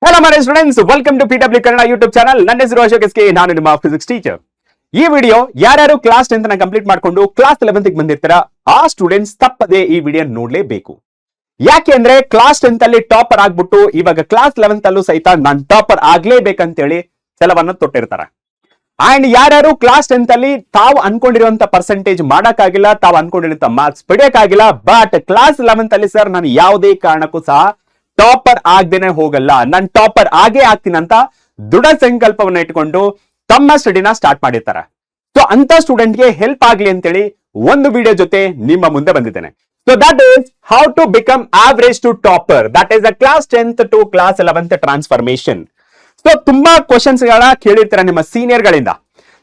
Hello my students, welcome to PW Kannada YouTube channel. ನನ್ನ ಹೆಸರು Ashok S K, ನಾನು ನಿಮ್ಮ ಫಿಸಿಕ್ಸ್ ಟೀಚರ್. ಈ ವಿಡಿಯೋ ಯಾರ್ಯಾರು ಕ್ಲಾಸ್ 10th ನ ಕಂಪ್ಲೀಟ್ ಮಾಡ್ಕೊಂಡು ಕ್ಲಾಸ್ 11th ಗೆ ಬಂದಿರ್ತಾರ ಆ ಸ್ಟೂಡೆಂಟ್ಸ್ ತಪ್ಪದೆ ಈ ವಿಡಿಯೋ ನೋಡ್ಲೇಬೇಕು. ಯಾಕೆ ಅಂದ್ರೆ ಕ್ಲಾಸ್ 10th ಅಲ್ಲಿ ಟಾಪರ್ ಆಗ್ಬಿಟ್ಟು ಇವಾಗ ಕ್ಲಾಸ್ 11th ಅಲ್ಲೂ ಸಹಿತ ನಾನು ಟಾಪರ್ ಆಗ್ಲೇಬೇಕಂತೇಳಿ ಛಲವನ್ನ ತೊಟ್ಟಿರ್ತಾರ. ಅಂಡ್ ಯಾರ್ಯಾರು ಕ್ಲಾಸ್ 10th ಅಲ್ಲಿ ತಾವು ಅನ್ಕೊಂಡಿರುವಂತ ಪರ್ಸೆಂಟೇಜ್ ಮಾಡಕ್ಕಾಗಿಲ್ಲ, ತಾವು ಅನ್ಕೊಂಡಿರುವಂತ ಮಾರ್ಕ್ಸ್ ಪಡೆಯಕ್ಕಾಗಿಲ್ಲ, ಬಟ್ ಕ್ಲಾಸ್ 11th ಅಲ್ಲಿ ಸರ್ ನಾನು ಯಾವುದೇ ಕಾರಣಕ್ಕೂ ಸಹ ಟಾಪರ್ ಆಗದೇನೆ ಹೋಗಲ್ಲ, ನಾನು ಟಾಪರ್ ಆಗೇ ಆಗ್ತೀನಂತ ದೃಢ ಸಂಕಲ್ಪವನ್ನ ಇಟ್ಕೊಂಡು ತಮ್ಮ ಸ್ಟಡಿನ ಸ್ಟಾರ್ಟ್ ಮಾಡಿರ್ತಾರೆ. ಸೊ ಅಂತ ಸ್ಟೂಡೆಂಟ್ಗೆ ಹೆಲ್ಪ್ ಆಗ್ಲಿ ಅಂತೇಳಿ ಒಂದು ವಿಡಿಯೋ ಜೊತೆ ನಿಮ್ಮ ಮುಂದೆ ಬಂದಿದ್ದೇನೆ. So that is how to become average to topper, that is a class 10th to class 11th transformation. So ತುಂಬಾ ಕ್ವಶನ್ಸ್ ಗಳ ಕೇಳಿರ್ತಾರೆ ನಿಮ್ಮ ಸೀನಿಯರ್ ಗಳಿಂದ.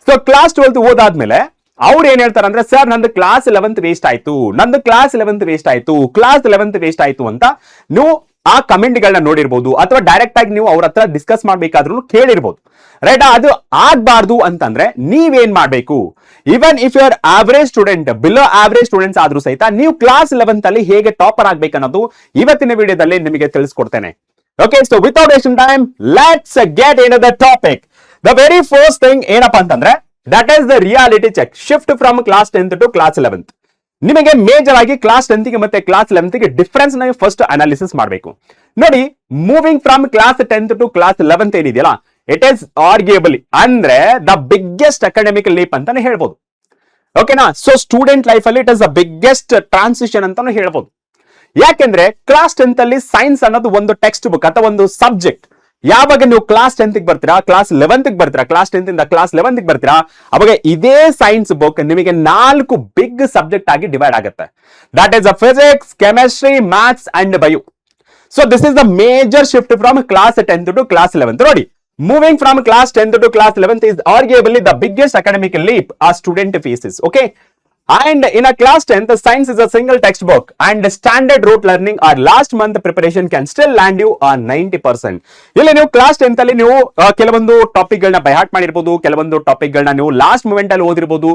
ಸೊ ಕ್ಲಾಸ್ 12th ಓದಾದ್ಮೇಲೆ ಅವ್ರು ಏನ್ ಹೇಳ್ತಾರೆ ಅಂದ್ರೆ, ಸರ್ ನಂದು ಕ್ಲಾಸ್ 11th ವೇಸ್ಟ್ ಆಯ್ತು, ನಂದು ಕ್ಲಾಸ್ 11th ವೇಸ್ಟ್ ಆಯ್ತು, ಕ್ಲಾಸ್ 11th ವೇಸ್ಟ್ ಆಯ್ತು ಅಂತ ನೀವು ಆ ಕಮೆಂಟ್ ಗಳನ್ನ ನೋಡಿರ್ಬೋದು, ಅಥವಾ ಡೈರೆಕ್ಟ್ ಆಗಿ ನೀವು ಅವ್ರ ಹತ್ರ ಡಿಸ್ಕಸ್ ಮಾಡ್ಬೇಕಾದ್ರೂ ಕೇಳಿರ್ಬೋದು. ರೈಟ್, ಅದು ಆಗ್ಬಾರ್ದು ಅಂತಂದ್ರೆ ನೀವೇನ್ ಮಾಡ್ಬೇಕು? Even if you are average student, below average students ಆದ್ರೂ ಸಹಿತ ನೀವು ಕ್ಲಾಸ್ 11th ಅಲ್ಲಿ ಹೇಗೆ ಟಾಪರ್ ಆಗ್ಬೇಕನ್ನೋದು ಇವತ್ತಿನ ವಿಡಿಯೋದಲ್ಲಿ ನಿಮಗೆ ತಿಳಿಸ್ಕೊಡ್ತೇನೆ. Okay, so without wasting time let's get in the topic. The very first thing ಏನಪ್ಪಾ ಅಂತಂದ್ರೆ, that is the reality check. Shift from class 10th to class 11th. ನಿಮಗೆ ಮೇಜರ್ ಆಗಿ ಕ್ಲಾಸ್ 10th ಗೆ ಮತ್ತೆ ಕ್ಲಾಸ್ 11th ಗೆ difference ನಾವು first analysis ಮಾಡಬೇಕು. ನೋಡಿ, moving from class 10th to class 11th ಏನಿದೆಯಲ್ಲ, ಇಟ್ ಈಸ್ ಆರ್ಗ್ಯೂಬಲಿ ಅಂದ್ರೆ ದ ಬಿಗ್ಗೆಸ್ಟ್ ಅಕಾಡೆಮಿಕ್ ಲೀಪ್ ಅಂತಾನೆ ಹೇಳ್ಬೋದು. ಓಕೆನಾ? ಸೊ ಸ್ಟೂಡೆಂಟ್ ಲೈಫ್ ಅಲ್ಲಿ it is the biggest transition ಅಂತಾನು ಹೇಳ್ಬೋದು. ಯಾಕೆಂದ್ರೆ ಕ್ಲಾಸ್ 10th ಅಲ್ಲಿ ಸೈನ್ಸ್ ಅನ್ನೋದು ಒಂದು ಟೆಕ್ಸ್ಟ್ ಬುಕ್ ಅಥವಾ ಒಂದು ಸಬ್ಜೆಕ್ಟ್. ಯಾವಾಗ ನೀವು ಕ್ಲಾಸ್ 10th ಗೆ ಬರ್ತೀರಾ, ಕ್ಲಾಸ್ 11th ಗೆ ಬರ್ತೀರಾ, ಕ್ಲಾಸ್ 10th ಇಂದ ಕ್ಲಾಸ್ 11th ಗೆ ಬರ್ತೀರಾ, ಅವಾಗ ಇದೇ ಸೈನ್ಸ್ ಬುಕ್ ನಿಮಗೆ 4 ಬಿಗ್ ಸಬ್ಜೆಕ್ಟ್ ಆಗಿ ಡಿವೈಡ್ ಆಗುತ್ತೆ. That is a physics, chemistry, maths and bio. So this is the major shift from class 10th to class 11th. ನೋಡಿ, moving from class 10th to class 11th is arguably the biggest academic leap a student faces. Okay, and in a class 10th science is a single textbook and standard rote learning or last month preparation can still land you on 90%. ಇಲ್ಲಿ ನೀವು class 10th ಅಲ್ಲಿ ನೀವು ಕೆಲವೊಂದು topic ಗಳನ್ನ by heart ಮಾಡಿರ್ಬೋದು, ಕೆಲವೊಂದು topic ಗಳನ್ನ ನೀವು ಲಾಸ್ಟ್ ಮೂಮೆಂಟ್ ಅಲ್ಲಿ ಓದಿರ್ಬೋದು,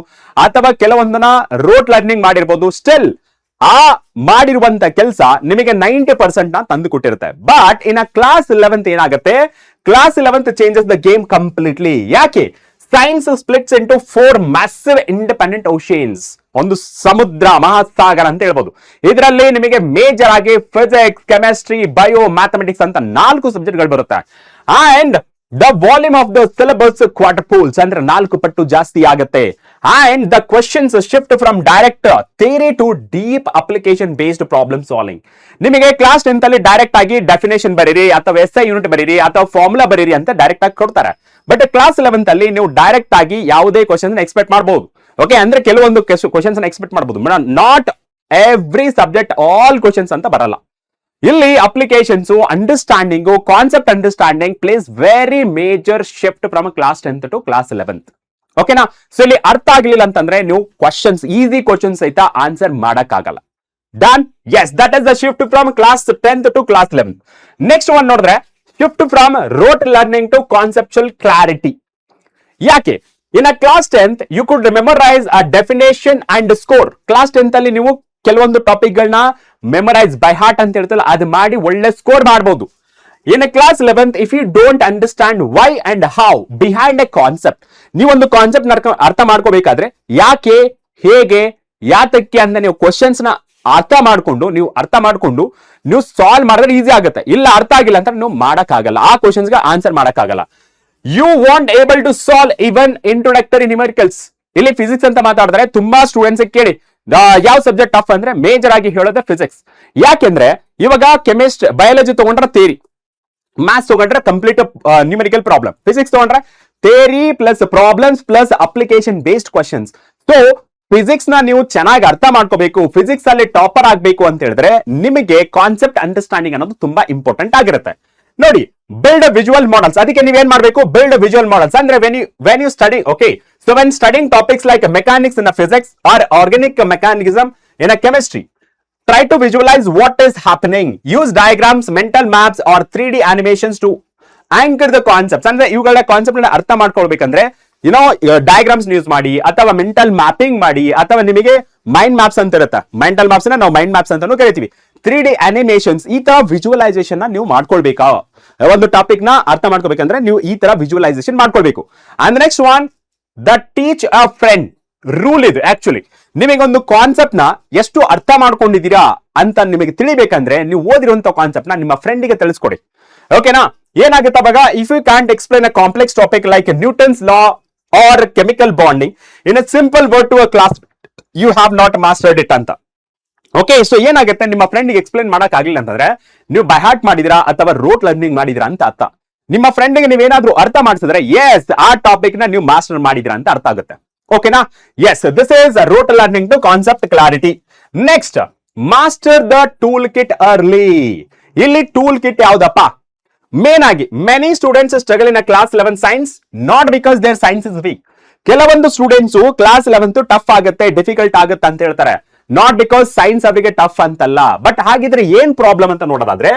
ಅಥವಾ ಕೆಲವೊಂದನ್ನ ರೋಟ್ ಲರ್ನಿಂಗ್ ಮಾಡಿರ್ಬೋದು. ಸ್ಟಿಲ್ ಆ ಮಾಡಿರುವಂತ ಕೆಲಸ ನಿಮಗೆ 90% ನ ತಂದು ಕೊಟ್ಟಿರುತ್ತೆ. ಬಟ್ ಇನ್ ಕ್ಲಾಸ್ 11th ಏನಾಗುತ್ತೆ, class 11th changes the game completely. ಯಾಕೆ? Science splits into 4 massive independent oceans, ಒಂದು ಸಮುದ್ರ ಮಹಾಸಾಗರ ಅಂತ ಹೇಳ್ಬೋದು. ಇದರಲ್ಲಿ ನಿಮಗೆ ಮೇಜರ್ ಆಗಿ ಫಿಸಿಕ್ಸ್, ಕೆಮಿಸ್ಟ್ರಿ, ಬಯೋ, ಮ್ಯಾಥಮೆಟಿಕ್ಸ್ ಅಂತ 4 ಸಬ್ಜೆಕ್ಟ್ಗಳು ಬರುತ್ತೆ. And the volume of the syllabus quadruples ಅಂದ್ರೆ 4 ಪಟ್ಟು ಜಾಸ್ತಿ ಆಗುತ್ತೆ. And the questions shift from direct theory to deep application based problem solving. ನಿಮಗೆ ಕ್ಲಾಸ್ 10th ಅಲ್ಲಿ ಡೈರೆಕ್ಟ್ ಆಗಿ ಡೆಫಿನೇಷನ್ ಬರೀರಿ, ಅಥವಾ SI ಯೂನಿಟ್ ಬರೀರಿ, ಅಥವಾ ಫಾರ್ಮುಲಾ ಬರೀರಿ ಅಂತ ಡೈರೆಕ್ಟ್ ಆಗಿ ಕೊಡ್ತಾರೆ. ಬಟ್ ಕ್ಲಾಸ್ 11th ಅಲ್ಲಿ ನೀವು ಡೈರೆಕ್ಟ್ ಆಗಿ ಯಾವುದೇ ಕ್ವಶನ್ ಎಕ್ಸ್ಪೆಕ್ಟ್ ಮಾಡಬಹುದು. ಓಕೆ, ಅಂದ್ರೆ ಕೆಲವೊಂದು ಕ್ವಶನ್ಸ್ ಎಕ್ಸ್ಪೆಕ್ಟ್ ಮಾಡಬಹುದು, not every subject all questions ಅಂತ ಬರಲ್ಲ. ಇಲ್ಲಿ applications, understanding, concept understanding plays very major shift from class 10th to class 11th. ಓಕೆನಾ? ಸೊ ಇಲ್ಲಿ ಅರ್ಥ ಆಗ್ಲಿಲ್ಲ ಅಂತಂದ್ರೆ ನೀವು ಕ್ವಶನ್ಸ್, ಈಸಿ ಕ್ವಶನ್ಸ್ ಸಹಿತ ಆನ್ಸರ್ ಮಾಡಕ್ಕಾಗಲ್ಲ. Done? Yes, that is the shift from class 10th to class 11th. Next one ನೋಡಿದ್ರೆ, shift from rote learning to conceptual clarity. ಯಾಕೆ? In a class 10th you could memorise a definition and score. Class 10th ಅಲ್ಲಿ ನೀವು ಕೆಲವೊಂದು topic ಗಳನ್ನ memorise by heart ಅಂತ ಹೇಳ್ತಲ್ಲ, ಅದು ಮಾಡಿ ಒಳ್ಳೆ ಸ್ಕೋರ್ ಮಾಡಬಹುದು. In class 11th if you don't understand why and how behind a concept, ನೀವೊಂದು ಕಾನ್ಸೆಪ್ಟ್ ಅರ್ಥ ಮಾಡ್ಕೋಬೇಕಾದ್ರೆ ಯಾಕೆ, ಹೇಗೆ, ಯಾತಕ್ಕೆ ಅಂತ ನೀವು ಕ್ವಶನ್ಸ್ ನ ಅರ್ಥ ಮಾಡ್ಕೊಂಡು ನೀವು ಸಾಲ್ವ್ ಮಾಡಿದ್ರೆ ಈಸಿ ಆಗುತ್ತೆ. ಇಲ್ಲ ಅರ್ಥ ಆಗಿಲ್ಲ ಅಂತ ನೀವು ಮಾಡಕ್ಕಾಗಲ್ಲ, ಆ ಕ್ವಶನ್ಸ್ಗೆ ಆನ್ಸರ್ ಮಾಡಕ್ಕಾಗಲ್ಲ. You want able to solve even introductory numericals. ಇಲ್ಲಿ ಫಿಸಿಕ್ಸ್ ಅಂತ ಮಾತಾಡಿದ್ರೆ ತುಂಬಾ ಸ್ಟೂಡೆಂಟ್ಸ್ ಕೇಳಿ ಯಾವ ಸಬ್ಜೆಕ್ಟ್ ಟಫ್ ಅಂದ್ರೆ ಮೇಜರ್ ಆಗಿ ಹೇಳೋದು ಫಿಸಿಕ್ಸ್. ಯಾಕೆಂದ್ರೆ ಇವಾಗ ಬಯಾಲಜಿ ತಗೊಂಡ್ರೆ ಥಿಯರಿ, ಮ್ಯಾಥ್ಸ್ ತಗೊಂಡ್ರೆ ಕಂಪ್ಲೀಟ್ ನ್ಯೂಮೆರಿಕಲ್ ಪ್ರಾಬ್ಲಮ್, ಫಿಸಿಕ್ಸ್ ತಗೊಂಡ್ರೆ theory plus problems plus application based questions. So physics ನ ನೀವು ಚೆನ್ನಾಗಿ ಅರ್ಥ ಮಾಡ್ಕೋಬೇಕು, ಫಿಸಿಕ್ಸ್ ಅಲ್ಲಿ ಟಾಪರ್ ಆಗ್ಬೇಕು ಅಂತ ಹೇಳಿದ್ರೆ ನಿಮಗೆ ಕಾನ್ಸೆಪ್ಟ್ ಅಂಡರ್ಸ್ಟ್ಯಾಂಡಿಂಗ್ ಅನ್ನೋದು ತುಂಬಾ ಇಂಪಾರ್ಟೆಂಟ್ ಆಗಿರುತ್ತೆ. ನೋಡಿ, ಬಿಲ್ಡ್ ವಿಜುವಲ್ ಮಾಡೆಲ್ಸ್. ಅದಕ್ಕೆ ನೀವೇನ್ ಮಾಡಬೇಕು? ಬಿಲ್ಡ್ ವಿಜುವಲ್ ಮಾಡೆಲ್ಸ್ ಅಂದ್ರೆ when you study, okay, so when studying topics like mechanics in physics or organic mechanism in chemistry, try to visualize what is happening. Use diagrams, mental maps or 3D animations to anchor the concepts. ಅಂದ್ರೆ ಇವುಗಳ concept ನ ಅರ್ಥ ಮಾಡ್ಕೊಳ್ಬೇಕಂದ್ರೆ diagrams use ಮಾಡಿ, ಅಥವಾ mental mapping ಮಾಡಿ, ಅಥವಾ ನಿಮಗೆ mind maps ಅಂತ ಇರುತ್ತೆ. ಮೆಂಟಲ್ ಮ್ಯಾಪ್ಸ್ ನಾವು ಮೈಂಡ್ ಮ್ಯಾಪ್ಸ್ ಅಂತಾನು ಕರಿತೀವಿ. 3D ಅನಿಮೇಷನ್ಸ್, ಈ ತರ ವಿಜುವಲೈಸೇಷನ್ ನೀವು ಮಾಡ್ಕೊಳ್ಬೇಕಾ? ಒಂದು ಟಾಪಿಕ್ ನ ಅರ್ಥ ಮಾಡ್ಕೋಬೇಕಂದ್ರೆ ನೀವು ಈ ತರ ವಿಜುವಲೈಸೇಷನ್ ಮಾಡ್ಕೊಳ್ಬೇಕು. And next one, the teach a friend rule ಇದು. ಆಕ್ಚುಲಿ ನಿಮಗೊಂದು ಕಾನ್ಸೆಪ್ಟ್ ನ ಎಷ್ಟು ಅರ್ಥ ಮಾಡ್ಕೊಂಡಿದ್ದೀರಾ ಅಂತ ನಿಮಗೆ ತಿಳಿಬೇಕಂದ್ರೆ ನೀವು ಓದಿರುವಂತ ಕಾನ್ಸೆಪ್ಟ್ ನ ನಿಮ್ಮ ಫ್ರೆಂಡಿಗೆ ತಿಳಿಸ್ಕೊಡಿ. ಓಕೆನಾ? ಏನಾಗುತ್ತೆ ಅವಾಗ, if you can't explain a complex topic like Newton's law or chemical bonding in a simple word to a class, you have not mastered it ಅಂತ. ಓಕೆ, ಸೊ ಏನಾಗುತ್ತೆ, ನಿಮ್ಮ ಫ್ರೆಂಡ್ಗೆ ಎಕ್ಸ್ಪ್ಲೈನ್ ಮಾಡಕ್ ಆಗಿಲ್ಲ ಅಂತಂದ್ರೆ ನೀವು ಬೈ ಹಾರ್ಟ್ ಮಾಡಿದಿರಾ ಅಥವಾ ರೋಟ್ ಲರ್ನಿಂಗ್ ಮಾಡಿದಿರಾ ಅಂತ ಅರ್ಥ. ನಿಮ್ಮ ಫ್ರೆಂಡ್ಗೆ ನೀವೇನಾದ್ರೂ ಅರ್ಥ ಮಾಡಿಸಿದ್ರೆ ಎಸ್ ಆ ಟಾಪಿಕ್ ನ ನೀವು ಮಾಸ್ಟರ್ ಮಾಡಿದಿರಾ ಅಂತ ಅರ್ಥ ಆಗುತ್ತೆ. ಓಕೆನಾ? Yes, this is rote learning to concept clarity. Next, master the tool kit early. ಇಲ್ಲಿ ಟೂಲ್ ಕಿಟ್ ಯಾವ್ದಪ್ಪ? ಮೇನ್ ಆಗಿ many students struggle in class 11 science not because their science is weak. ಕೆಲವೊಂದು ಸ್ಟೂಡೆಂಟ್ಸ್ ಕ್ಲಾಸ್ 11 ಟಫ್ ಆಗುತ್ತೆ, difficult ಆಗುತ್ತೆ ಅಂತ ಹೇಳ್ತಾರೆ. Not because science ಅವರಿಗೆ tough ಅಂತಲ್ಲ. ಬಟ್ ಹಾಗಿದ್ರೆ ಏನ್ ಪ್ರಾಬ್ಲಮ್ ಅಂತ ನೋಡೋದಾದ್ರೆ,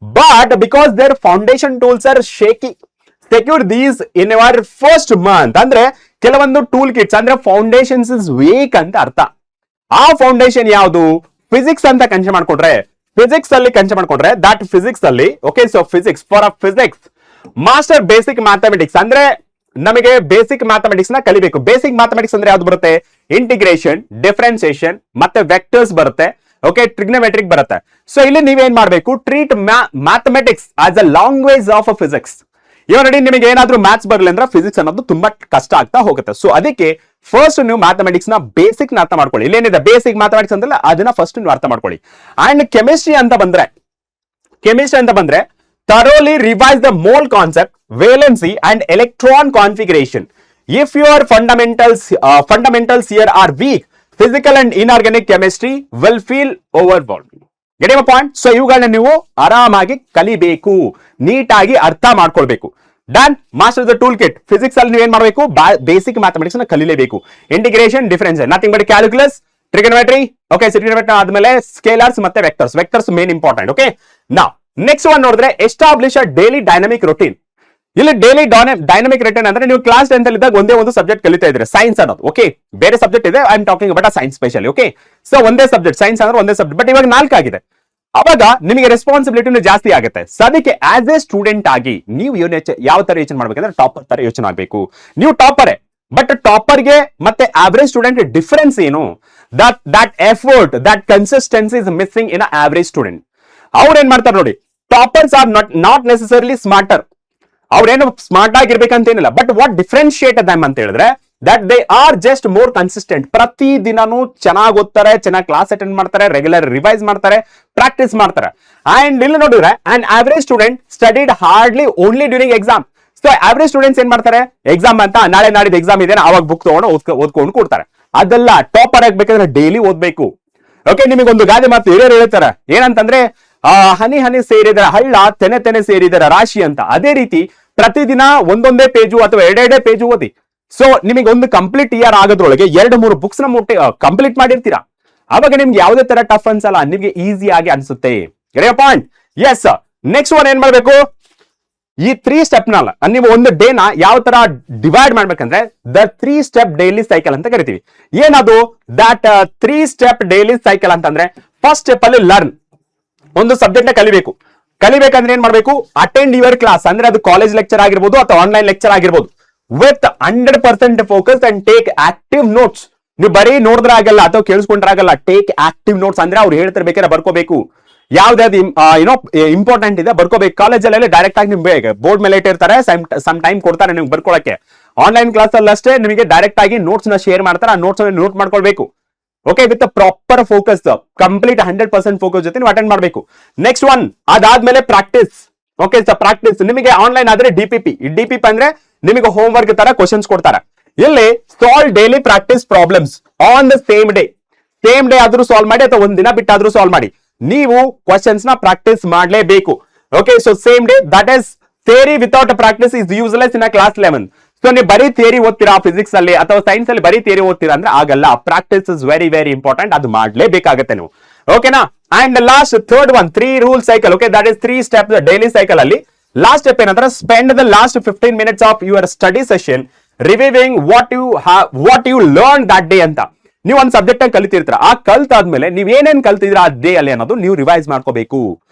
but because their foundation tools are shaky secure these in your first month. ಅಂದ್ರೆ ಕೆಲವೊಂದು ಟೂಲ್ ಕಿಟ್ಸ್ ಅಂದ್ರೆ ಫೌಂಡೇಶನ್ಸ್ ಇಸ್ ವೀಕ್ ಅಂತ ಅರ್ಥ. ಆ ಫೌಂಡೇಶನ್ ಯಾವುದು? ಫಿಸಿಕ್ಸ್ ಅಂತ ಕನ್ಸಿಡರ್ ಮಾಡ್ಕೊಂಡ್ರೆ, ಫಿಸಿಕ್ಸ್ ಅಲ್ಲಿ ಕನ್ಸಿಡರ್ ಮಾಡ್ಕೊಂಡ್ರೆ ದಟ್ ಫಿಸಿಕ್ಸ್ ಅಲ್ಲಿ, okay, so physics for a physics master basic mathematics ಅಂದ್ರೆ ನಮಗೆ ಬೇಸಿಕ್ ಮ್ಯಾಥಮೆಟಿಕ್ಸ್ ನ ಕಲಿಬೇಕು. ಬೇಸಿಕ್ ಮ್ಯಾಥಮೆಟಿಕ್ಸ್ ಅಂದ್ರೆ ಯಾವ್ದು ಬರುತ್ತೆ? ಇಂಟಿಗ್ರೇಷನ್, ಡಿಫರೆನ್ಸಿಯೇಷನ್ ಮತ್ತೆ ವೆಕ್ಟರ್ಸ್ ಬರುತ್ತೆ. ಓಕೆ, ಟ್ರಿಗ್ನೋಮೆಟ್ರಿಕ್ ಬರುತ್ತೆ. ಸೊ ಇಲ್ಲಿ ನೀವೇನ್ ಮಾಡ್ಬೇಕು? Treat mathematics as a language of physics. ಇವಾಗ ನೋಡಿ, ನಿಮಗೆ ಏನಾದ್ರೂ ಮ್ಯಾಥ್ಸ್ ಬರಲಿಲ್ಲ ಅಂದ್ರೆ ಫಿಸಿಕ್ಸ್ ಅನ್ನೋದು ತುಂಬಾ ಕಷ್ಟ ಆಗ್ತಾ ಹೋಗುತ್ತೆ. ಸೊ ಅದಕ್ಕೆ ಫಸ್ಟ್ ನೀವು ಮ್ಯಾಥಮೆಟಿಕ್ಸ್ ನ ಬೇಸಿಕ್ ನ ಅರ್ಥ ಮಾಡ್ಕೊಳ್ಳಿ. ಇಲ್ಲೇನಿದೆ ಬೇಸಿಕ್ ಮ್ಯಾಥಮೆಟಿಕ್ಸ್ ಅಂದ್ರೆ ಅದನ್ನ ಫಸ್ಟ್ ನೀವು ಅರ್ಥ ಮಾಡ್ಕೊಳ್ಳಿ. ಅಂಡ್ ಕೆಮಿಸ್ಟ್ರಿ ಅಂತ ಬಂದ್ರೆ thoroughly revise the mole concept, valency and electron configuration. If your fundamentals here are weak, physical and inorganic chemistry will feel overwhelming. Getting my point? So ಇವುಗಳನ್ನ ನೀವು ಆರಾಮಾಗಿ ಕಲಿಬೇಕು, ನೀಟಾಗಿ ಅರ್ಥ ಮಾಡ್ಕೊಳ್ಬೇಕು. Done. Master the tool kit. Physics ಅಲ್ಲಿ ನೀವೇನ್ ಮಾಡಬೇಕು? ಬೇಸಿಕ್ ಮ್ಯಾಥಮೆಟಿಕ್ಸ್ ನ ಕಲಿಲೇಬೇಕು. Integration, difference, nothing but calculus, trigonometry. Okay, trigonometry ಆದ್ಮೇಲೆ ಸ್ಕೇಲರ್ಸ್ ಮತ್ತೆ ವೆಕ್ಟರ್ಸ್ ಮೇನ್ ಇಂಪಾರ್ಟೆಂಟ್. ಓಕೆ, ನಾವು ನೆಕ್ಸ್ಟ್ ಒನ್ ನೋಡಿದ್ರೆ establish a daily dynamic routine. ಇಲ್ಲಿ ಡೈಲಿ ಡೈನಮಿಕ್ ರೊಟೀನ್ ಅಂದ್ರೆ ನೀವು ಕ್ಲಾಸ್ 10 ಅಲ್ಲಿ ಇದ್ದಾಗ ಒಂದೇ ಒಂದು ಸಬ್ಜೆಕ್ಟ್ ಕಲಿತಾ ಇದ್ರೆ ಸೈನ್ಸ್ ಅನ್ನೋದು. ಓಕೆ, ಬೇರೆ ಸಬ್ಜೆಕ್ಟ್ ಇದೆ, I am talking about science specially. Okay, so ಒಂದೇ ಸಬ್ಜೆಕ್ಟ್ ಸೈನ್ಸ್ ಅಂದ್ರೆ ಒಂದೇ ಸಬ್ಜೆಕ್ಟ್, ಬಟ್ ಇವಾಗ 4 ಆಗಿದೆ. ಅವಾಗ ನಿಮಗೆ ರೆಸ್ಪಾನ್ಸಿಬಿಲಿಟಿ ಜಾಸ್ತಿ ಆಗುತ್ತೆ. ಸೊ ಅದಕ್ಕೆ ಆಸ್ ಎ ಸ್ಟೂಡೆಂಟ್ ಆಗಿ ನೀವು ಯಾವ ತರ ಯೋಚನೆ ಮಾಡ್ಬೇಕಂದ್ರೆ ಟಾಪರ್ ತರ ಯೋಚನೆ ಆಗ್ಬೇಕು. ನೀವು ಟಾಪರೇ, ಬಟ್ ಟಾಪರ್ಗೆ ಮತ್ತೆ ಆವರೇಜ್ ಸ್ಟೂಡೆಂಟ್ ಡಿಫರೆನ್ಸ್ ಏನು? That effort, that consistency is missing in average student. ಅವ್ರು ಏನ್ ಮಾಡ್ತಾರೆ ನೋಡಿ, toppers are not necessarily smarter. ಅವ್ರೇನು ಸ್ಮಾರ್ಟ್ ಆಗಿರ್ಬೇಕಂತ ಏನಿಲ್ಲ, ಬಟ್ ವಾಟ್ ಡಿಫರೆನ್ಶಿಯೇಟ್ ದಮ್ ಅಂತ ಹೇಳಿದ್ರೆ that they are just more consistent. ಪ್ರತಿ ದಿನಾನು ಚೆನ್ನಾಗಿ ಓದ್ತಾರೆ, ಚೆನ್ನಾಗಿ ಕ್ಲಾಸ್ ಅಟೆಂಡ್ ಮಾಡ್ತಾರೆ, ರೆಗ್ಯುಲರ್ ರಿವೈಸ್ ಮಾಡ್ತಾರೆ, ಪ್ರಾಕ್ಟೀಸ್ ಮಾಡ್ತಾರೆ. ಅಂಡ್ ಇಲ್ಲಿ ನೋಡಿದ್ರೆ and average student studied hardly only during exam. So average students ಏನ್ ಮಾಡ್ತಾರೆ? ಎಕ್ಸಾಮ್ ಅಂತ ನಾಳೆ ನಾಡಿದ್ದು ಎಕ್ಸಾಮ್ ಇದೆ, ಅವಾಗ ಬುಕ್ ತಗೊಂಡು ಓದ್ಕೊಂಡು ಕೊಡ್ತಾರೆ. ಅದೆಲ್ಲ ಟಾಪರ್ ಆಗ್ಬೇಕಂದ್ರೆ ಡೈಲಿ ಓದ್ಬೇಕು. ಓಕೆ, ನಿಮಗೊಂದು ಗಾದೆ ಮಾತು ಹಿರಿಯರು ಹೇಳ್ತಾರೆ, ಏನಂತಂದ್ರೆ ಹನಿ ಹನಿ ಸೇರಿದರ ಹಳ್ಳ, ತೆನೆ ತೆನೆ ಸೇರಿದರ ರಾಶಿ ಅಂತ. ಅದೇ ರೀತಿ ಪ್ರತಿದಿನ ಒಂದೊಂದೇ ಪೇಜು ಅಥವಾ ಎರಡೆರಡೇ ಪೇಜು ಓದಿ. ಸೊ ನಿಮಗೆ ಒಂದು ಕಂಪ್ಲೀಟ್ ಇಯರ್ ಆಗೋದ್ರೊಳಗೆ 2-3 ಬುಕ್ಸ್ ನ ಕಂಪ್ಲೀಟ್ ಮಾಡಿರ್ತೀರಾ. ಅವಾಗ ನಿಮ್ಗೆ ಯಾವುದೇ ತರ ಟಫ್ ಅನ್ಸಲ್ಲ, ನಿಮ್ಗೆ ಈಸಿ ಆಗಿ ಅನ್ಸುತ್ತೆ. ಪಾಯಿಂಟ್. ಎಸ್, ನೆಕ್ಸ್ಟ್ ಒನ್ ಏನ್ ಮಾಡ್ಬೇಕು? ಈ 3 ಸ್ಟೆಪ್ ನ ನೀವು ಒಂದು ಡೇ ನ ಯಾವ ತರ ಡಿವೈಡ್ ಮಾಡ್ಬೇಕಂದ್ರೆ ದ 3 ಸ್ಟೆಪ್ ಡೈಲಿ ಸೈಕಲ್ ಅಂತ ಕರಿತೀವಿ. ಏನದು? ದಟ್ 3 ಸ್ಟೆಪ್ ಡೈಲಿ ಸೈಕಲ್ ಅಂತಂದ್ರೆ ಫಸ್ಟ್ ಸ್ಟೆಪ್ ಅಲ್ಲಿ ಲರ್ನ್. ಒಂದು ಸಬ್ಜೆಕ್ಟ್ ನ ಕಲಿಬೇಕಂದ್ರೆ ಏನ್ ಮಾಡ್ಬೇಕು? ಅಟೆಂಡ್ ಯುವರ್ ಕ್ಲಾಸ್, ಅಂದ್ರೆ ಅದು ಕಾಲೇಜ್ ಲೆಕ್ಚರ್ ಆಗಿರ್ಬೋದು ಅಥವಾ ಆನ್ಲೈನ್ ಲೆಕ್ಚರ್ ಆಗಿರ್ಬೋದು, with 100% focus and take active notes. ನೀವು ಬರೀ ನೋಡಿದ್ರೆ ಆಗಲ್ಲ ಅಥವಾ ಕೇಳಿಸ್ಕೊಂಡ್ರೆ ಆಗಲ್ಲ, ಟೇಕ್ ಆಕ್ಟಿವ್ ನೋಟ್ಸ್. ಅಂದ್ರೆ ಅವ್ರು ಹೇಳ್ತಿರ್ಬೇಕಾದ್ರೆ ಬರ್ಕೋಬೇಕು. ಯಾವ್ದಾದ್ರು ಇಂಪಾರ್ಟೆಂಟ್ ಇದೆ ಬರ್ಕೋಬೇಕು. ಕಾಲೇಜಲ್ಲಿ ಡೈರೆಕ್ಟ್ ಆಗಿ ನಿಮ್ಗೆ ಬೋರ್ಡ್ ಮೇಲೆ ಇಟ್ಟಿರ್ತಾರೆ, ಸಮ್ ಟೈಮ್ ಕೊಡ್ತಾರೆ ನಿಮ್ಗೆ ಬರ್ಕೊಳಕ್ಕೆ. ಆನ್ಲೈನ್ ಕ್ಲಾಸ್ ಅಲ್ಲಿ ಅಷ್ಟೇ ನಿಮಗೆ ಡೈರೆಕ್ಟ್ ಆಗಿ ನೋಟ್ಸ್ ನ ಶೇರ್ ಮಾಡ್ತಾರೆ, ಆ ನೋಟ್ಸ್ ನೋಟ್ ಮಾಡ್ಕೊಳ್ಬೇಕು. Okay, with proper focus, complete 100% focus ಜೊತೆ ನೀವು ಅಟೆಂಡ್ ಮಾಡಬೇಕು. ನೆಕ್ಸ್ಟ್ ಒನ್ ಅದಾದ್ಮೇಲೆ ಪ್ರಾಕ್ಟೀಸ್. ಓಕೆ, ಪ್ರಾಕ್ಟೀಸ್ ನಿಮಗೆ ಆನ್ಲೈನ್ ಆದ್ರೆ ಡಿಪಿಪಿ ಅಂದ್ರೆ ನಿಮಗೆ ಹೋಮ್ ವರ್ಕ್ ತರ ಕ್ವಶನ್ಸ್ ಕೊಡ್ತಾರೆ. ಇಲ್ಲಿ solve daily practice problems on the same day ಆದ್ರೂ ಸಾಲ್ವ್ ಮಾಡಿ ಅಥವಾ ಒಂದ್ ದಿನ ಬಿಟ್ಟಾದ್ರೂ ಸಾಲ್ವ್ ಮಾಡಿ. ನೀವು ಕ್ವಶನ್ಸ್ ನ ಪ್ರಾಕ್ಟೀಸ್ ಮಾಡಲೇಬೇಕು. Okay, so same day. That is theory without practice is useless in class 11. So ನೀವು ಬರೀ ಥಿಯರಿ ಓದ್ತೀರಾ ಫಿಸಿಕ್ಸ್ ಅಲ್ಲಿ ಅಥವಾ ಸೈನ್ಸ್ ಅಲ್ಲಿ ಬರೀ ಥಿಯರಿ ಓದ್ತೀರಾ ಅಂದ್ರೆ ಆಗಲ್ಲ. Practice is very very important, ಅದು ಮಾಡಲೇಬೇಕಾಗುತ್ತೆ ನೀವು. ಓಕೆನಾ? And last third one 3 rule cycle. Okay, that is 3 step daily cycle ಅಲ್ಲಿ ಲಾಸ್ಟ್ ಸ್ಟೆಪ್ ಏನಂದ್ರೆ spend the last 15 minutes of your study session reviewing what you learn that day ಅಂತ. ನೀವು ಒಂದು subject ಕಲಿತಿರ್ತೀರ, ಆ ಕಲ್ತಾದ್ಮೇಲೆ ನೀವ್ ಏನೇನ್ ಕಲ್ತಿದ್ರ ಆ ಡೇ ಅಲ್ಲಿ ಅನ್ನೋದು ನೀವು ರಿವೈಸ್ ಮಾಡ್ಕೋಬೇಕು.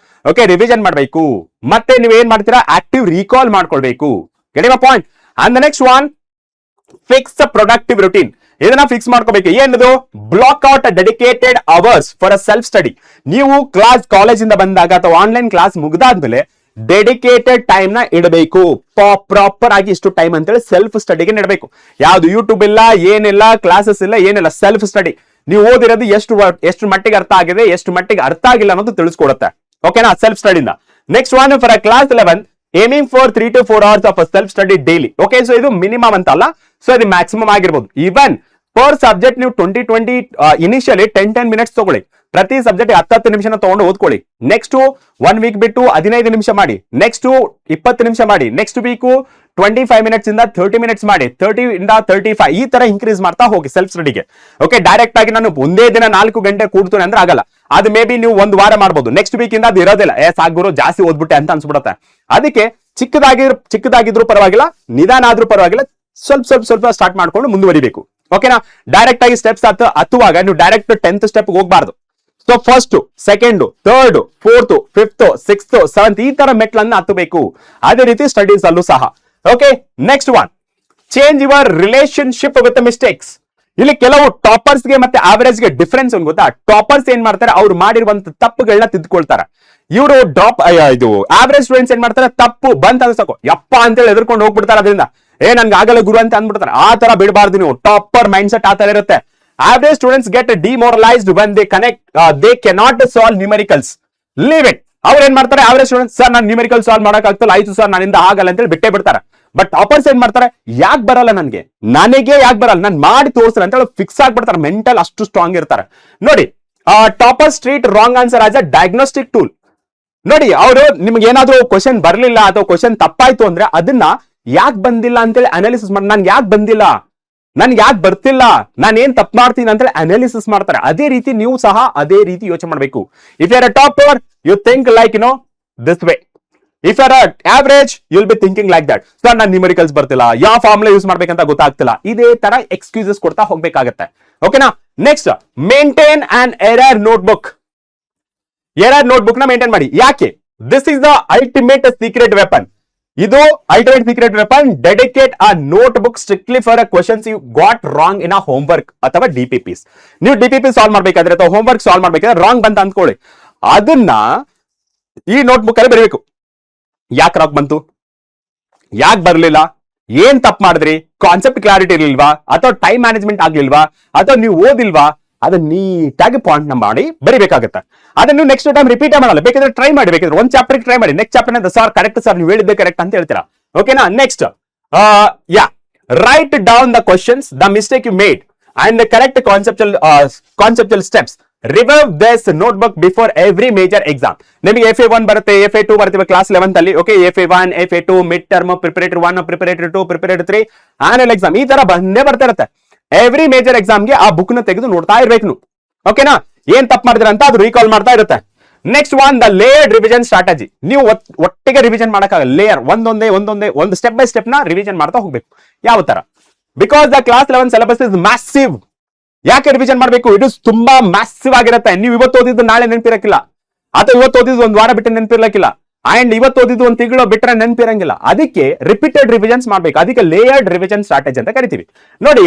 ಓಕೆ, ರಿವಿಷನ್ ಮಾಡ್ಬೇಕು. ಮತ್ತೆ ನೀವ್ ಏನ್ ಮಾಡ್ತೀರಾ, ಆಕ್ಟಿವ್ ರೀಕಾಲ್ ಮಾಡ್ಕೊಳ್ಬೇಕು. Getting a point. And the next one, fix productive routine. ಇದನ್ನ ಫಿಕ್ಸ್ ಮಾಡ್ಕೋಬೇಕು. ಏನದು, block out dedicated hours for a self study. ನೀವು ಕಾಲೇಜ್ ಇಂದ ಬಂದಾಗ ಅಥವಾ ಆನ್ಲೈನ್ ಕ್ಲಾಸ್ ಮುಗ್ದಾದ್ಮೇಲೆ ಡೆಡಿಕೇಟೆಡ್ ಟೈಮ್ ನ ಇಡಬೇಕು. ಪ್ರಾಪರ್ ಆಗಿ ಇಷ್ಟು ಟೈಮ್ ಅಂತೇಳಿ ಸೆಲ್ಫ್ ಸ್ಟಡಿಗೆ ಇಡಬೇಕು. ಯಾವ್ದು ಯೂಟ್ಯೂಬ್ ಇಲ್ಲ, ಏನಿಲ್ಲ, ಕ್ಲಾಸಸ್ ಇಲ್ಲ, ಏನಿಲ್ಲ, ಸೆಲ್ಫ್ ಸ್ಟಡಿ. ನೀವು ಓದಿರೋದು ಎಷ್ಟು ಮಟ್ಟಿಗೆ ಅರ್ಥ ಆಗಿದೆ, ಎಷ್ಟು ಮಟ್ಟಿಗೆ ಅರ್ಥ ಆಗಿಲ್ಲ ಅನ್ನೋದು ತಿಳಿಸ್ಕೊಡುತ್ತೆ. ಓಕೆನಾ, ಸೆಲ್ಫ್ ಸ್ಟಡಿಯಿಂದ. Next one, for a class 11 aiming for 3 to 4 hours of self study daily. Okay, so ಇದು ಮಿನಿಮಮ್ ಅಂತ ಅಲ್ಲ, ಸೊ ಇದು ಮ್ಯಾಕ್ಸಿಮಮ್ ಆಗಿರ್ಬೋದು. ಈವನ್ ಪರ್ ಸಬ್ಜೆಕ್ಟ್ ನೀವು 20 ಇನಿಷಿಯಲಿ 10 ಮಿನಿಟ್ಸ್ ತಗೊಳ್ಳಿ. ಪ್ರತಿ ಸಬ್ಜೆಕ್ಟ್ 10 ನಿಮಿಷನ ತಗೊಂಡು ಓದ್ಕೊಳ್ಳಿ. ನೆಕ್ಸ್ಟ್ 1 ವೀಕ್ ಬಿಟ್ಟು 15 ನಿಮಿಷ ಮಾಡಿ. ನೆಕ್ಸ್ಟ್ 20 ನಿಮಿಷ ಮಾಡಿ. ನೆಕ್ಸ್ಟ್ ವೀಕ್ 25 ಮಿನಿಟ್ಸ್ ಇಂದ 30 ಮಿನಿಟ್ಸ್ ಮಾಡಿ. 30 ಇಂದ 35 ಈ ತರ ಇನ್ಕ್ರೀಸ್ ಮಾಡ್ತಾ ಹೋಗಿ ಸೆಲ್ಫ್ ಸ್ಟಡಿಗೆ. ಓಕೆ, ಡೈರೆಕ್ಟ್ ಆಗಿ ನಾನು ಒಂದೇ ದಿನ 4 ಗಂಟೆ ಕೂಡ್ತೀನಿ ಅಂದ್ರೆ ಆಗಲ್ಲ. ಅದು ಮೇ ಬಿ ನೀವು ಒಂದು ವಾರ ಮಾಡ್ಬೋದು. ನೆಕ್ಸ್ಟ್ ವೀಕ್ ಇಂದ ಅದು ಇರೋದಿಲ್ಲ. ಸಾಗುರು ಜಾಸ್ತಿ ಓದ್ಬಿಟ್ಟೆ ಅಂತ ಅನ್ಸ್ಬಿಡುತ್ತೆ. ಅದಕ್ಕೆ ಚಿಕ್ಕದಾಗಿದ್ರು ಪರವಾಗಿಲ್ಲ, ನಿಧಾನ ಆದ್ರೂ ಪರವಾಗಿಲ್ಲ, ಸ್ವಲ್ಪ ಸ್ಟಾರ್ಟ್ ಮಾಡ್ಕೊಂಡು ಮುಂದುವರಿಬೇಕು. ಓಕೆನಾ, ಡೈರೆಕ್ಟ್ ಆಗಿ ಸ್ಟೆಪ್ಸ್ ಹತ್ತುವಾಗ ನೀವು ಡೈರೆಕ್ಟ್ 10th ಸ್ಟೆಪ್ ಹೋಗ್ಬಾರ್ದು. So first, second, third, fourth, fifth, sixth, seventh ಈ ತರ ಮೆಟ್ಲನ್ನ ಹತ್ತಬೇಕು. ಅದೇ ರೀತಿ ಸ್ಟಡೀಸ್ ಅಲ್ಲೂ ಸಹ. Okay, next one, change your relationship with mistakes. ಇಲ್ಲಿ ಕೆಲವು ಟಾಪರ್ಸ್ ಗೆ ಮತ್ತೆ ಆವರೇಜ್ ಗೆ ಡಿಫರೆನ್ಸ್ ಗೊತ್ತಾ. ಟಾಪರ್ಸ್ ಏನ್ ಮಾಡ್ತಾರೆ, ಅವ್ರು ಮಾಡಿರುವಂತ ತಪ್ಪುಗಳನ್ನ ತಿದ್ಕೊಳ್ತಾರೆ. ಇವರು ಇದು ಆವರೇಜ್ ಸ್ಟೂಡೆಂಟ್ಸ್ ಏನ್ ಮಾಡ್ತಾರೆ, ತಪ್ಪು ಬಂತ ಅಂದ್ರೆ ಸಾಕು ಯಪ್ಪ ಅಂತೇಳಿ ಎದುರ್ಕೊಂಡು ಹೋಗ್ಬಿಡ್ತಾರೆ. ಅದರಿಂದ ನನ್ಗೆ ಆಗಲ್ಲ ಗುರು ಅಂತ ಅಂದ್ಬಿಡ್ತಾರೆ. ಆ ತರ ಬಿಡಬಾರ್ದು ನೀವು. ಟಾಪರ್ ಮೈಂಡ್ ಸೆಟ್ ಆ ತರ ಇರುತ್ತೆ. Average students get demoralized when they connect they cannot solve numericals. Leave it. ಅವ್ರು ಏನ್ ಮಾಡ್ತಾರೆ, ಆವರೇಜ್ ಸ್ಟೂಡೆಂಟ್ಸ್, ಸರ್ ನಾನು ನ್ಯೂಮೆರಿಕಲ್ ಸಾಲ್ವ್ ಮಾಡಕ್ ಆಗ್ತಲ್ಲ, ಆಯ್ತು ಸರ್ ನನ್ನಿಂದ ಆಗಲ್ಲ ಅಂತೇಳಿ ಬಿಟ್ಟೇ ಬಿಡ್ತಾರೆ. ಬಟ್ ಟಾಪರ್ಸ್ ಏನ್ ಮಾಡ್ತಾರೆ, ಯಾಕೆ ಬರಲ್ಲ ನನಗೆ ಯಾಕೆ ಬರಲ್ಲ, ನಾನು ಮಾಡಿ ತೋರಿಸ್ತಾರೆ ಅಂತ ಹೇಳಿ ಫಿಕ್ಸ್ ಆಗ್ಬಿಡ್ತಾರೆ. ಮೆಂಟಲ್ ಅಷ್ಟು ಸ್ಟ್ರಾಂಗ್ ಇರ್ತಾರೆ. ನೋಡಿ, topper street wrong answer as a diagnostic tool. ನೋಡಿ, ಅವರು ನಿಮ್ಗೆ ಏನಾದ್ರೂ ಕ್ವಶನ್ ಬರ್ಲಿಲ್ಲ ಅಥವಾ ಕ್ವಶನ್ ತಪ್ಪಾಯ್ತು ಅಂದ್ರೆ ಅದನ್ನ ಯಾಕೆ ಬಂದಿಲ್ಲ ಅಂತೇಳಿ ಅನಾಲಿಸಿಸ್ ಮಾಡಿ, ನನ್ಗೆ ಯಾಕೆ ಬಂದಿಲ್ಲ, ನನ್ಗೆ ಯಾಕೆ ಬರ್ತಿಲ್ಲ, ನಾನು ಏನ್ ತಪ್ಪು ಮಾಡ್ತೀನಿ ಅಂತೇಳಿ ಅನಾಲಿಸಿಸ್ ಮಾಡ್ತಾರೆ. ಅದೇ ರೀತಿ ನೀವು ಸಹ ಅದೇ ರೀತಿ ಯೋಚನೆ ಮಾಡಬೇಕು. If you are a topper you think like this way. If you are average you will be thinking like that. Sir ನಾನು ನ್ಯೂಮೆರಿಕಲ್ಸ್ ಬರ್ತಿಲ್ಲ, ಯಾವ ಫಾರ್ಮುಲಾ ಯೂಸ್ ಮಾಡ್ಬೇಕಂತ ಗೊತ್ತಾಗ್ತಿಲ್ಲ. ಇದೇ ತರ ಎಕ್ಸ್ಕ್ಯೂಸಸ್ ಕೊಡ್ತಾ ಹೋಗ್ಬೇಕಾಗತ್ತೆ. ಓಕೆನಾ, next, maintain an error notebook. Error notebook ನ ಮೇಂಟೈನ್ ಮಾಡಿ. ಯಾಕೆ, this is the ultimate secret weapon. ಇದು ultimate secret weapon. Dedicate a notebook strictly for a questions you got wrong in a homework ಅಥವಾ DPPs. ನೀವು DPP solve ಮಾಡ್ಬೇಕಾದ್ರೆ ಅಥವಾ homework solve ಮಾಡ್ಬೇಕಾದ್ರೆ wrong ಬಂತ ಅಂದ್ಕೊಳ್ಳಿ, ಅದನ್ನ ಈ ನೋಟ್ ಬುಕ್ ಅಲ್ಲಿ ಬರೀಬೇಕು. ಯಾಕೆ ರಾಂಗ್ ಬಂತು, ಯಾಕೆ ಬರ್ಲಿಲ್ಲ, ಏನ್ ತಪ್ಪು ಮಾಡಿದ್ರಿ, ಕಾನ್ಸೆಪ್ಟ್ ಕ್ಲಾರಿಟಿ ಇರ್ಲಿಲ್ವಾ, ಅಥವಾ ಟೈಮ್ ಮ್ಯಾನೇಜ್ಮೆಂಟ್ ಆಗ್ಲಿಲ್ವಾ, ಅಥವಾ ನೀವು ಓದಿಲ್ವಾ, ಅದನ್ನ ನೀಟಾಗಿ ಪಾಯಿಂಟ್ ನ ಮಾಡಿ ಬರಿಬೇಕಾಗುತ್ತೆ. ಅದನ್ನು ನೆಕ್ಸ್ಟ್ ಟೈಮ್ ರಿಪೀಟ್ ಮಾಡಲ್ಲ. ಬೇಕಾದ್ರೆ ಟ್ರೈ ಮಾಡಿ, ಬೇಕಾದ್ರೆ ಒಂದ್ ಚಾಪ್ಟರ್ ಟ್ರೈ ಮಾಡಿ. Next chapter sir correct sir ನೀವು ಹೇಳಿದ್ದೆ ಕರೆಕ್ಟ್ ಅಂತ ಹೇಳ್ತೀರಾ. ಓಕೆನಾ, next, write down the questions, the mistake you made and the correct conceptual steps. Revive this notebook before every major exam. ನಿಮಗೆ FA1 ಬರುತ್ತೆ, FA2 ಬರುತ್ತೆ class 11th ಅಲ್ಲಿ. Okay, FA1, FA2, mid term, preparatory 1, preparatory 2, preparatory 3, annual exam ಈ ತರ ಬಂದೇ ಬರ್ತಾ ಇರುತ್ತೆ. Every major ಎಕ್ಸಾಮ್ಗೆ ಆ ಬುಕ್ ನ ತೆಗೆದು ನೋಡ್ತಾ ಇರ್ಬೇಕು ನೀವು. ಓಕೆನಾ, ಏನ್ ತಪ್ಪು ಮಾಡಿದ್ರೆ ಅಂತ ಅದು ರೀಕಾಲ್ ಮಾಡ್ತಾ ಇರುತ್ತೆ. Next one, the layered revision strategy. ನೀವು ಒಟ್ಟಿಗೆ ರಿವಿಷನ್ ಮಾಡಕ್ಕಾಗಲ್ಲ. ಲೇಯರ್ ಒಂದು ಸ್ಟೆಪ್ ಬೈ ಸ್ಟೆಪ್ ನ ರಿವಿಷನ್ ಮಾಡ್ತಾ ಹೋಗ್ಬೇಕು. ಯಾವ ತರ, because the class 11 syllabus is massive. ಯಾಕೆ ರಿವಿಷನ್ ಮಾಡಬೇಕು, ಇದು ತುಂಬಾ ಮ್ಯಾಸಿವ್ ಆಗಿರುತ್ತೆ. ನೀವು ಇವತ್ತು ಓದಿದ್ದು ನಾಳೆ ನೆನಪಿರಕ್ಕಿಲ್ಲ, ಅಥವಾ ಇವತ್ತು ಓದಿದ್ದು ಒಂದು ವಾರ ಬಿಟ್ಟು ನೆನಪಿರ್ಲಕ್ಕಿಲ್ಲ, ಅಂಡ್ ಇವತ್ತು ಓದಿದ್ದು ಒಂದು ತಿಂಗಳು ಬಿಟ್ಟರೆ ನೆನಪಿರಂಗಿಲ್ಲ. ಅದಕ್ಕೆ ರಿಪೀಟೆಡ್ ರಿವಿಷನ್ಸ್ ಮಾಡ್ಬೇಕು. ಅದಕ್ಕೆ ಲೇಯರ್ಡ್ ರಿವಿಷನ್ ಸ್ಟ್ರಾಟಜಿ ಅಂತ ಕರಿತೀವಿ. ನೋಡಿ,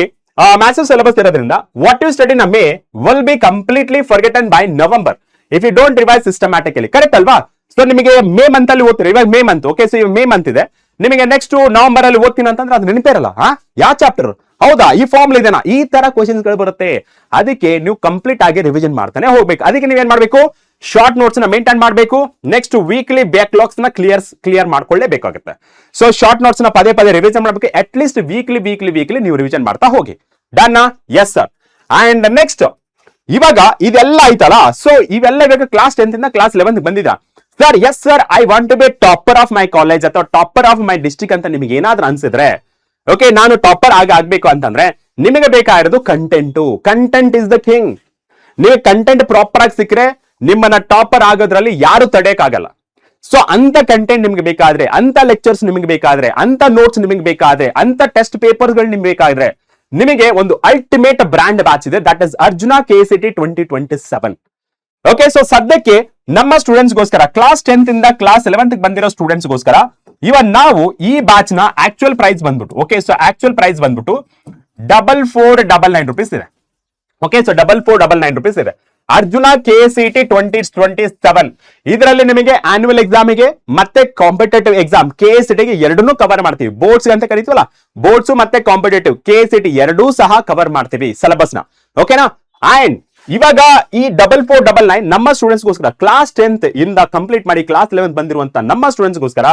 ಮ್ಯಾಸಿವ್ ಸಿಲೆಬಸ್ ಇರೋದ್ರಿಂದ what you study in May will be completely forgotten by November if you don't revise systematically. Correct ಅಲ್ವಾ? ಸೊ ನಿಮಗೆ ಮೇ ಮಂತ್ ಅಲ್ಲಿ ಓದ್ತೀರಿ, ಇವಾಗ ಮೇ ಮಂತ್. ಓಕೆ, ಸೊ ಇವಾಗ ಮೇ ಮಂತ್ ಇದೆ, ನಿಮಗೆ ನೆಕ್ಸ್ಟ್ ನವೆಂಬರ್ ಅಲ್ಲಿ ಓದ್ತೀನಿ ಅಂತಂದ್ರೆ ಅದು ನೆನಪಿರಲ್ಲ. ಯಾವ ಚಾಪ್ಟರ್, ಹೌದಾ, ಈ ಫಾರ್ಮ್ ಇದೆನಾ, ಈ ತರ ಕ್ವಶನ್ಸ್ ಗಳು ಬರುತ್ತೆ. ಅದಕ್ಕೆ ನೀವು ಕಂಪ್ಲೀಟ್ ಆಗಿ ರಿವಿಷನ್ ಮಾಡ್ತಾನೆ ಹೋಗ್ಬೇಕು. ಅದಕ್ಕೆ ನೀವೇನ್ ಮಾಡ್ಬೇಕು, ಶಾರ್ಟ್ ನೋಟ್ಸ್ ನ ಮೇಂಟೈನ್ ಮಾಡಬೇಕು. ನೆಕ್ಸ್ಟ್ ವೀಕ್ಲಿ ಬ್ಯಾಕ್ಲಾಗ್ಸ್ ನ ಕ್ಲಿಯರ್ ಮಾಡ್ಕೊಳ್ಳೇಬೇಕಾಗುತ್ತೆ. ಸೊ ಶಾರ್ಟ್ ನೋಟ್ಸ್ ನ ಪದೇ ಪದೇ ರಿವಿಷನ್ ಮಾಡಬೇಕು. ಅಟ್ ಲೀಸ್ಟ್ ವೀಕ್ಲಿ ನೀವು ರಿವಿಷನ್ ಮಾಡ್ತಾ ಹೋಗಿ. Done? Yes sir. And next, ಇವಾಗ ಇದೆಲ್ಲ ಆಯ್ತಲ್ಲ, ಸೊ ಇವೆಲ್ಲ ಇವಾಗ ಕ್ಲಾಸ್ 10th ಇಂದ ಕ್ಲಾಸ್ 11th ಬಂದಿದ sir. Yes sir, I want to be topper of my college ಅಥವಾ ಟಾಪರ್ ಆಫ್ ಮೈ ಡಿಸ್ಟ್ರಿಕ್ಟ್ ಅಂತ ನಿಮಗೆ ಏನಾದ್ರೂ ಅನ್ಸಿದ್ರೆ, ಓಕೆ, ನಾನು ಟಾಪರ್ ಆಗ್ಬೇಕು ಅಂತಂದ್ರೆ ನಿಮಗೆ ಬೇಕಾಗಿರೋದು ಕಂಟೆಂಟ್ ಇಸ್ ದ ಕಿಂಗ್. ನೀವು ಕಂಟೆಂಟ್ ಪ್ರಾಪರ್ ಆಗಿ ಸಿಕ್ಕರೆ ನಿಮ್ಮನ್ನ ಟಾಪರ್ ಆಗೋದ್ರಲ್ಲಿ ಯಾರು ತಡೆಯಕ್ಕಾಗಲ್ಲ. ಸೊ ಅಂತ ಕಂಟೆಂಟ್ ನಿಮ್ಗೆ ಬೇಕಾದ್ರೆ, ಅಂತ ಲೆಕ್ಚರ್ಸ್ ನಿಮ್ಗೆ ಬೇಕಾದ್ರೆ, ಅಂತ ನೋಟ್ಸ್ ನಿಮ್ಗೆ ಬೇಕಾದ್ರೆ, ಅಂತ ಟೆಸ್ಟ್ ಪೇಪರ್ಸ್ ಗಳು ನಿಮ್ಗೆ ಬೇಕಾದ್ರೆ ನಿಮಗೆ ಒಂದು ಅಲ್ಟಿಮೇಟ್ ಬ್ರಾಂಡ್ ಬ್ಯಾಚ್ ಇದೆ, that is Arjuna KCET 2027. Okay, so ಸದ್ಯಕ್ಕೆ ನಮ್ಮ ಸ್ಟೂಡೆಂಟ್ಸ್ ಗೋಸ್ಕರ ಕ್ಲಾಸ್ 10th ಇಂದ ಕ್ಲಾಸ್ 11th ಬಂದಿರೋ ಸ್ಟೂಡೆಂಟ್ಸ್ ಗೋಸ್ಕರ ಇವನ್ ನಾವು ಈ ಬ್ಯಾಚ್ ನ ಆಕ್ಚುಯಲ್ ಪ್ರೈಸ್ ಬಂದ್ಬಿಟ್ಟು, ಓಕೆ, ಸೊ ಆಕ್ಚುಯಲ್ ಪ್ರೈಸ್ ಬಂದ್ಬಿಟ್ಟು 4499 rupees ಇದೆ. ಓಕೆ, ಸೊ 4499 rupees ಇದೆ. ಅರ್ಜುನ KCET 2027 ಇದರಲ್ಲಿ ನಿಮಗೆ ಆನ್ಯುವಲ್ ಎಕ್ಸಾಮಿಗೆ ಮತ್ತೆ ಕಾಂಪಿಟೇಟಿವ್ ಎಕ್ಸಾಮ್ KCET ಗೆ ಎರಡನ್ನೂ ಕವರ್ ಮಾಡ್ತೀವಿ. ಬೋರ್ಡ್ಸ್ ಅಂತ ಕರಿತೀವಲ್ಲ, ಬೋರ್ಡ್ಸ್ ಮತ್ತೆ ಕಾಂಪಿಟೇಟಿವ್ KCET ಎರಡೂ ಸಹ ಕವರ್ ಮಾಡ್ತೀವಿ ಸಿಲೆಬಸ್ ನ. ಓಕೆನಾ? ಅಂಡ್ ಇವಾಗ ಈ 4499 ನಮ್ಮ ಸ್ಟೂಡೆಂಟ್ಸ್ ಗೋಸ್ಕರ ಕ್ಲಾಸ್ 10th ಇಂದ ಕಂಪ್ಲೀಟ್ ಮಾಡಿ ಕ್ಲಾಸ್ 11th ಬಂದಿರುವಂತ ನಮ್ಮ ಸ್ಟೂಡೆಂಟ್ಸ್ ಗೋಸ್ಕರ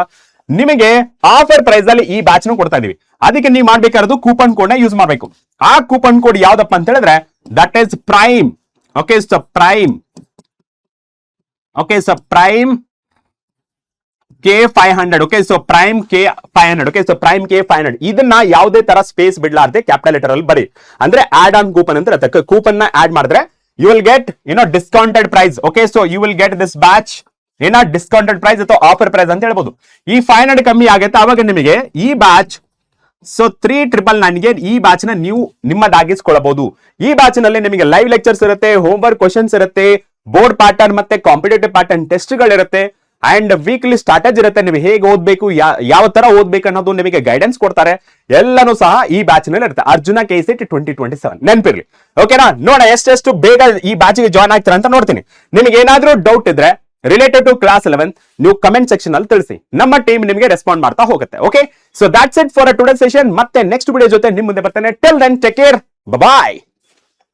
ನಿಮಗೆ ಆಫರ್ ಪ್ರೈಸ್ ಅಲ್ಲಿ ಈ ಬ್ಯಾಚ್ ನ ಕೊಡ್ತಾ ಇದೀವಿ. ಅದಕ್ಕೆ ನೀವು ಮಾಡ್ಬೇಕಾದ್ರು ಕೂಪನ್ ಕೋಡ್ ನ ಯೂಸ್ ಮಾಡಬೇಕು. ಆ ಕೂಪನ್ ಕೋಡ್ ಯಾವ್ದಪ್ಪ ಅಂತ ಹೇಳಿದ್ರೆ that is prime. Okay, so prime. Okay, so prime K500. Okay, so prime K500. Okay, so prime K500 ಇದನ್ನ ಯಾವುದೇ ತರ ಸ್ಪೇಸ್ ಬಿಡ್ಲಾರ್ದೆ ಕ್ಯಾಪಿಟಲ್ ಲೆಟರ್ ಅಲ್ಲಿ ಬರಿ. ಅಂದ್ರೆ ಆಡ್ ಆನ್ ಕೂಪನ್ ಅಂತ ಇರುತ್ತೆ. ಕೂಪನ್ ನ ಆಡ್ ಮಾಡಿದ್ರೆ you will get discounted price. Okay, so you will get this batch discounted price ಅಥವಾ ಆಫರ್ ಪ್ರೈಸ್ ಅಂತ ಹೇಳ್ಬೋದು. ಈ 500 ಕಮ್ಮಿ ಆಗುತ್ತೆ, ಅವಾಗ ನಿಮಗೆ ಈ ಬ್ಯಾಚ್ ಸೊ 3999 ಗೆ ಈ ಬ್ಯಾಚ್ ನ ನೀವು ನಿಮ್ಮದಾಗಿಸ್ಕೊಳ್ಳಬಹುದು. ಈ ಬ್ಯಾಚ್ ನಲ್ಲಿ ನಿಮಗೆ ಲೈವ್ ಲೆಕ್ಚರ್ಸ್ ಇರುತ್ತೆ, ಹೋಮ್ ವರ್ಕ್ ಕ್ವಶನ್ಸ್ ಇರುತ್ತೆ, ಬೋರ್ಡ್ ಪ್ಯಾಟರ್ನ್ ಮತ್ತೆ ಕಾಂಪಿಟೇಟಿವ್ ಪ್ಯಾಟರ್ನ್ ಟೆಸ್ಟ್ ಗಳಿರುತ್ತೆ, ಅಂಡ್ ವೀಕ್ಲಿ ಸ್ಟ್ರಾಟಜಿ ಇರುತ್ತೆ. ನೀವು ಹೇಗೆ ಓದ್ಬೇಕು, ಯಾವ ತರ ಓದ್ಬೇಕು ಅನ್ನೋದು ನಿಮಗೆ ಗೈಡೆನ್ಸ್ ಕೊಡ್ತಾರೆ. ಎಲ್ಲನೂ ಸಹ ಈ ಬ್ಯಾಚ್ ನಲ್ಲಿ ಇರುತ್ತೆ. ಅರ್ಜುನ KCET 2027 ನೆನಪಿರ್ಲಿ. ಓಕೆನಾ? ನೋಡ ಎಷ್ಟೆಷ್ಟು ಬೇಗ ಈ ಬ್ಯಾಚ್ ಗೆ ಜಾಯ್ನ್ ಆಗ್ತೀರಾ ಅಂತ ನೋಡ್ತೀನಿ. ನಿಮಗೆ ಏನಾದ್ರೂ ಡೌಟ್ ಇದ್ರೆ ರಿಲೇಟೆಡ್ ಟು ಕ್ಲಾಸ್ 11 ನೀವು ಕಮೆಂಟ್ ಸೆಕ್ಷನ್ ಅಲ್ಲಿ ತಿಳಿಸಿ. ನಮ್ಮ ಟೀಮ್ ನಿಮಗೆ ರೆಸ್ಪಾಂಡ್ ಮಾಡ್ತಾ ಹೋಗುತ್ತೆ. Okay, so that's it for today session. ಮತ್ತೆ ನೆಕ್ಸ್ಟ್ ವಿಡಿಯೋ ಜೊತೆ ನಿಮ್ಮ ಮುಂದೆ ಬರ್ತೇನೆ. ಟಿಲ್ ದೆನ್ ಟೇಕ್ ಕೇರ್, ಬಾಯ್.